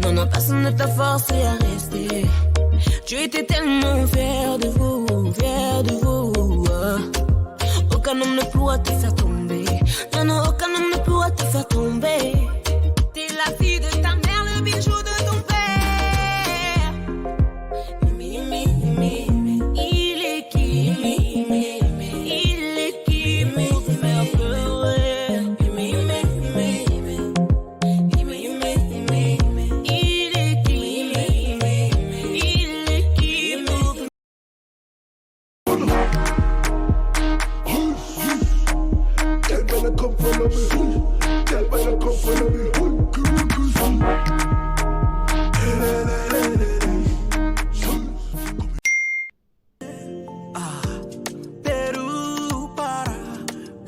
Non, non, personne ne t'a forcé à rester. Tu étais tellement fier de vous, fier de vous. Aucun homme ne pourra te faire tomber. Non, non, aucun homme ne pourra te faire tomber. T'es la fille de ta mère, le bijou de ton père. Il est qui? Il est qui pour te faire pleurer? Il est qui? Il est qui pour te... Girl better come follow me. Girl better come follow me.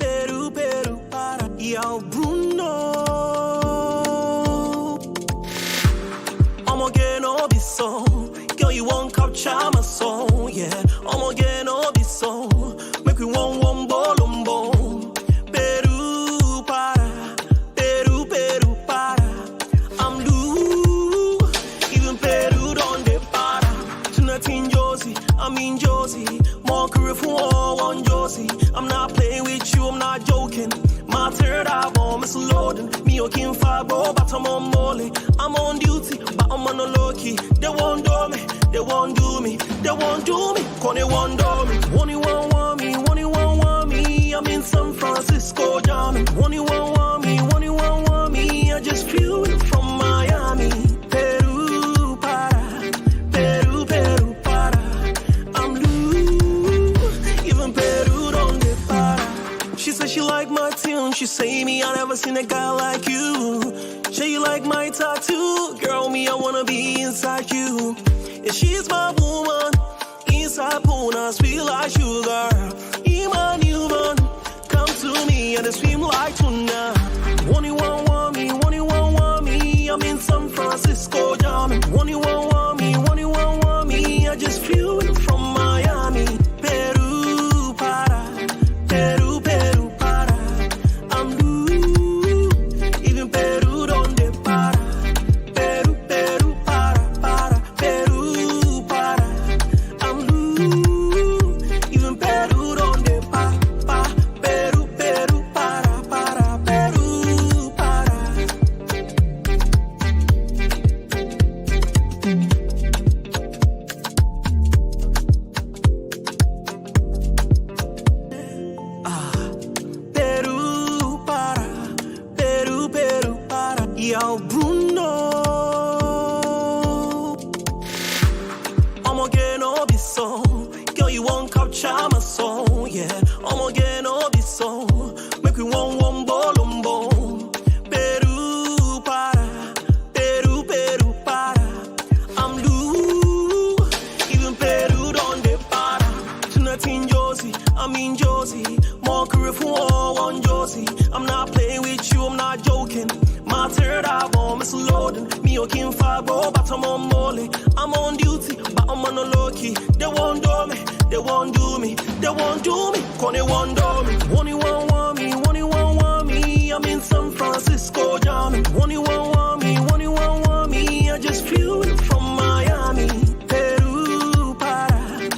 Peru, para. Yo, Bruno. I'ma get no be so. Girl, you won't capture my soul, yeah. I'ma get no be so. Make we one bolombo. Peru, para. I'm blue. Even Peru don't de para. Tonight in Josie, I'm in Josie. More career for all on Josie. I'm not playing with you, I'm not joking. My third album, Miss Loading. Me okay fire, bro, but I'm on molly. I'm on duty, but I'm on a low key. They won't do me, they won't do me, they won't do me. Cause they won't do me. One you want me. I'm in San Francisco, jamming. One you want me. I just flew in from Miami. Peru, para. I'm blue. Even Peru don't de para. She said she like my tune. She say me, I never seen a guy like you. Say you like my tattoo. Girl, me, I wanna be inside you. Yeah, she's my woman. Inside Puna, sweet like sugar. In my new one. Come to me and swim like tuna. One you want me. I'm in San Francisco, jamming. One you want me. I just flew in from Miami. Peru, para. I'm blue. Even Peru don't de para. Peru, para. Peru, para. I'm blue. Even Peru don't de para. Peru, para. Peru, para. Peru, para. Yo, Bruno. I'ma get no be so. Girl, you won't capture my soul, yeah. I'ma get no be so. Make we one bolombo. Peru, para. I'm blue. Even Peru don't de para. Tonight in Josie, I'm in Josie. More career for all on Josie. I'm not playing with you, I'm not joking. My third album is loading. Me okay fire, bro, but I'm on molly. I'm on duty, but I'm on a low key. They won't do me, they won't do me, they won't do me. Cause they won't do me. One you want me. I'm in San Francisco, jamming. One you want me. I just flew in from Miami. Peru, para.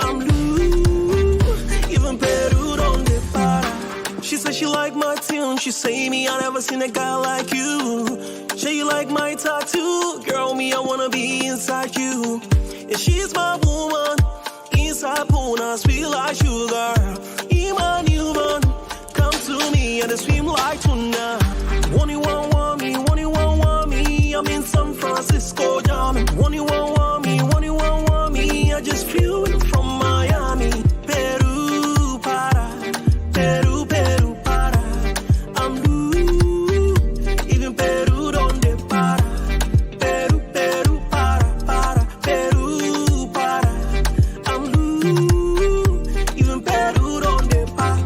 I'm blue. Even Peru don't de para. She said she like my tune. She say me, I never seen a guy like you. Say you like my tattoo. Girl, me, I wanna be inside you. Yeah, she's my woman. Inside Puna, sweet like sugar. In my new one. Come to me and swim like tuna. One you want me. I'm in San Francisco, jamming. One you want me. I just flew in from Miami. Peru, para. I'm blue. Even Peru don't de para. Peru, para. Peru, para. I'm blue. Even Peru don't de para.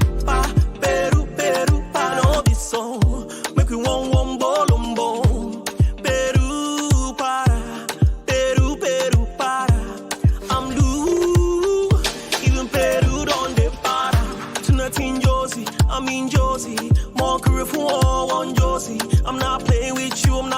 Peru, para. No be so.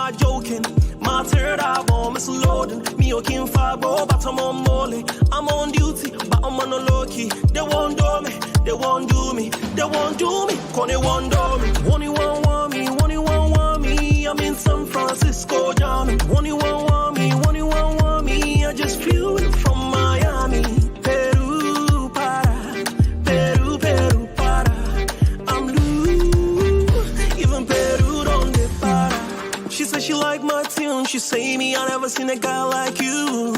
not joking. My third album is loading. Me okay far, bro, but I'm on molly. I'm on duty, but I'm on a low key. They won't do me, they won't do me, they won't do me. Cause they won't do me. One you want me, one you want me. I'm in San Francisco, jamming. One you want me, one you want me. I just flew in from Miami. Peru, para, Peru, Peru, para. I'm loose, even Peru don't get para. She said she like my tune. She say me, I never seen a guy like you.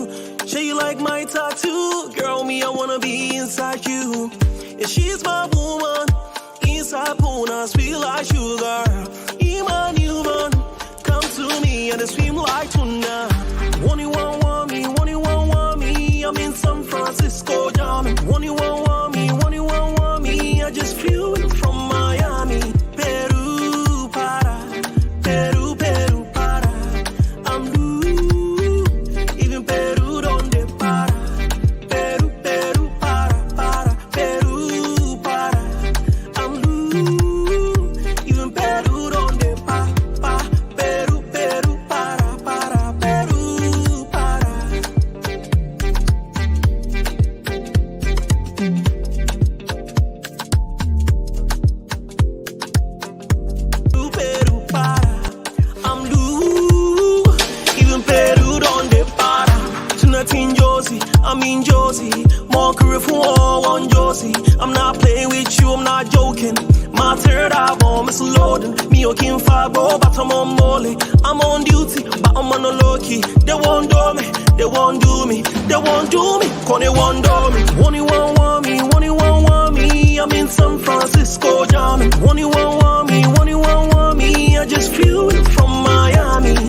Say you like my tattoo. Girl, me, I wanna be inside you. Yeah, she's my woman. Inside Puna, sweet like sugar. Iman, human. Come to me and swim like tuna. One you want me, one you want me. I'm in San Francisco, jamming. One you want me, one you want me. I just flew in from Miami. Peru, para. Peru, Peru, para. I'm loose, even Peru don't de para. Peru, Peru, para. Peru, para. I'm loose, even Peru don't de pa. Peru, Peru, para. Peru, para. Peru, para. I'm loose, even Peru don't de para. Tonight in Josie, I'm in Josie. More career for all on Josie. I'm not playing with you, I'm not joking. My third album is loading. Me okay far, bro, but I'm on molly. I'm on duty, but I'm on a low key. They won't do me, they won't do me, they won't do me. Cause they won't do me. One you want me, one you want me. I'm in San Francisco, jamming. One you want